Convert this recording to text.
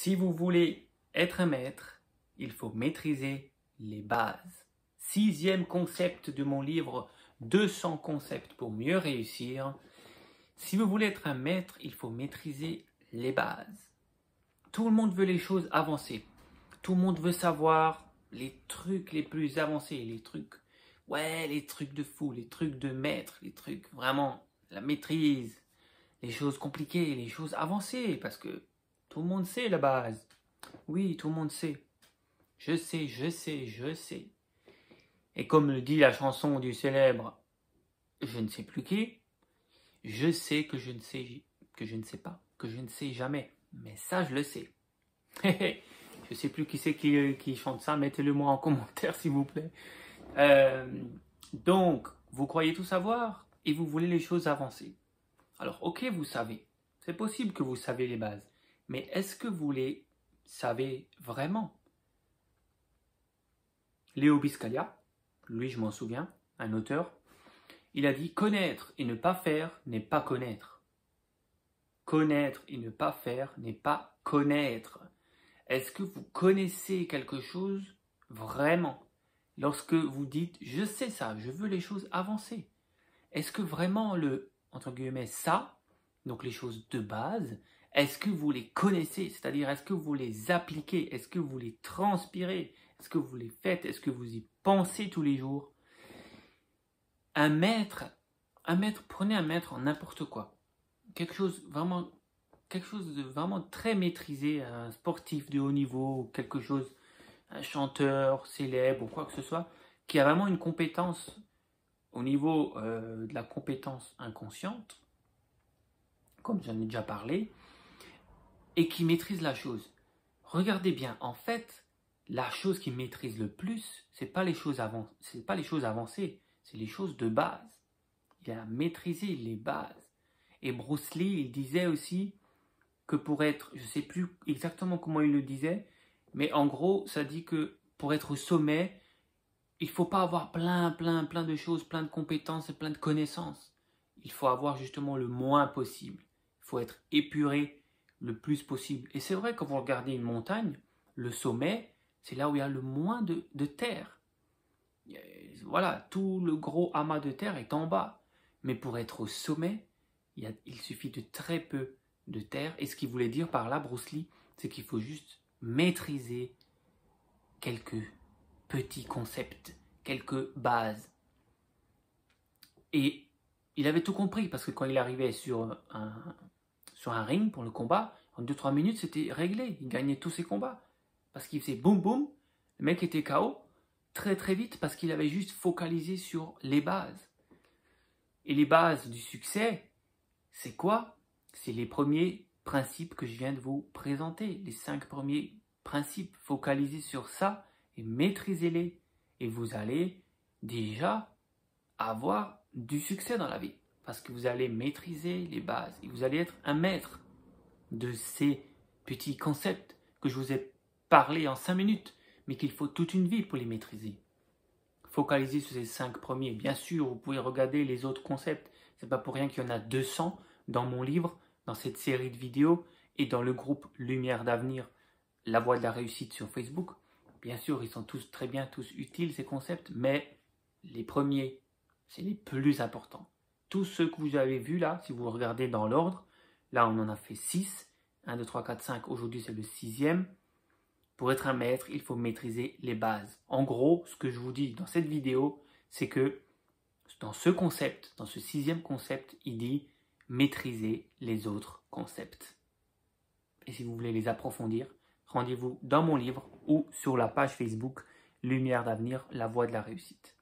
Si vous voulez être un maître, il faut maîtriser les bases. 6e concept de mon livre 200 concepts pour mieux réussir. Si vous voulez être un maître, il faut maîtriser les bases. Tout le monde veut les choses avancées. Tout le monde veut savoir les trucs les plus avancés, les trucs de fou, les trucs de maître, les trucs vraiment, la maîtrise, les choses compliquées, les choses avancées, parce que tout le monde sait la base. Oui, tout le monde sait. Je sais, je sais, je sais. Et comme le dit la chanson du célèbre je ne sais plus qui, je sais que je ne sais pas, que je ne sais jamais. Mais ça, je le sais. Je sais plus qui c'est qui chante ça, mettez-le moi en commentaire s'il vous plaît. Donc, vous croyez tout savoir et vous voulez les choses avancées. Alors, ok, vous savez. C'est possible que vous savez les bases. Mais est-ce que vous les savez vraiment? Léo Biscaglia, lui je m'en souviens, un auteur, il a dit « Connaître et ne pas faire n'est pas connaître. Connaître et ne pas faire n'est pas connaître. » Est-ce que vous connaissez quelque chose vraiment? Lorsque vous dites « Je sais ça, je veux les choses avancées », est-ce que vraiment le, entre guillemets, ça, donc les choses de base, est-ce que vous les connaissez? C'est-à-dire, est-ce que vous les appliquez? Est-ce que vous les transpirez? Est-ce que vous les faites? Est-ce que vous y pensez tous les jours? Prenez un maître en n'importe quoi. Quelque chose de vraiment très maîtrisé, un sportif de haut niveau, quelque chose, un chanteur célèbre ou quoi que ce soit, qui a vraiment une compétence au niveau de la compétence inconsciente, comme j'en ai déjà parlé, et qui maîtrise la chose. Regardez bien, en fait, la chose qui maîtrise le plus, c'est pas les choses avancées, c'est les choses de base. Il a maîtrisé les bases. Et Bruce Lee, il disait aussi que pour être, je ne sais plus exactement comment il le disait, mais en gros, ça dit que pour être au sommet, il ne faut pas avoir plein de choses, plein de compétences et plein de connaissances. Il faut avoir justement le moins possible. Il faut être épuré le plus possible. Et c'est vrai, quand vous regardez une montagne, le sommet, c'est là où il y a le moins de terre. Voilà, tout le gros amas de terre est en bas. Mais pour être au sommet, il suffit de très peu de terre. Et ce qu'il voulait dire par là, Bruce Lee, c'est qu'il faut juste maîtriser quelques petits concepts, quelques bases. Et il avait tout compris, parce que quand il arrivait sur un ring pour le combat, en 2-3 minutes, c'était réglé. Il gagnait tous ses combats. Parce qu'il faisait boum boum, le mec était KO très vite, parce qu'il avait juste focalisé sur les bases. Et les bases du succès, c'est quoi? C'est les premiers principes que je viens de vous présenter. Les 5 premiers principes. Focalisez sur ça et maîtrisez-les. Et vous allez déjà avoir du succès dans la vie. Parce que vous allez maîtriser les bases. Et vous allez être un maître de ces petits concepts que je vous ai parlé en 5 minutes. Mais qu'il faut toute une vie pour les maîtriser. Focalisez sur ces 5 premiers. Bien sûr, vous pouvez regarder les autres concepts. C'est pas pour rien qu'il y en a 200 dans mon livre, dans cette série de vidéos et dans le groupe Lumière d'avenir, la voie de la réussite sur Facebook. Bien sûr, ils sont tous très bien, tous utiles ces concepts, mais les premiers, c'est les plus importants. Tous ceux que vous avez vus là, si vous regardez dans l'ordre, là on en a fait 6. 1, 2, 3, 4, 5, aujourd'hui c'est le 6e. Pour être un maître, il faut maîtriser les bases. En gros, ce que je vous dis dans cette vidéo, c'est que dans ce concept, dans ce 6e concept, il dit maîtriser les autres concepts. Et si vous voulez les approfondir, rendez-vous dans mon livre ou sur la page Facebook Lumière d'avenir, la voie de la réussite.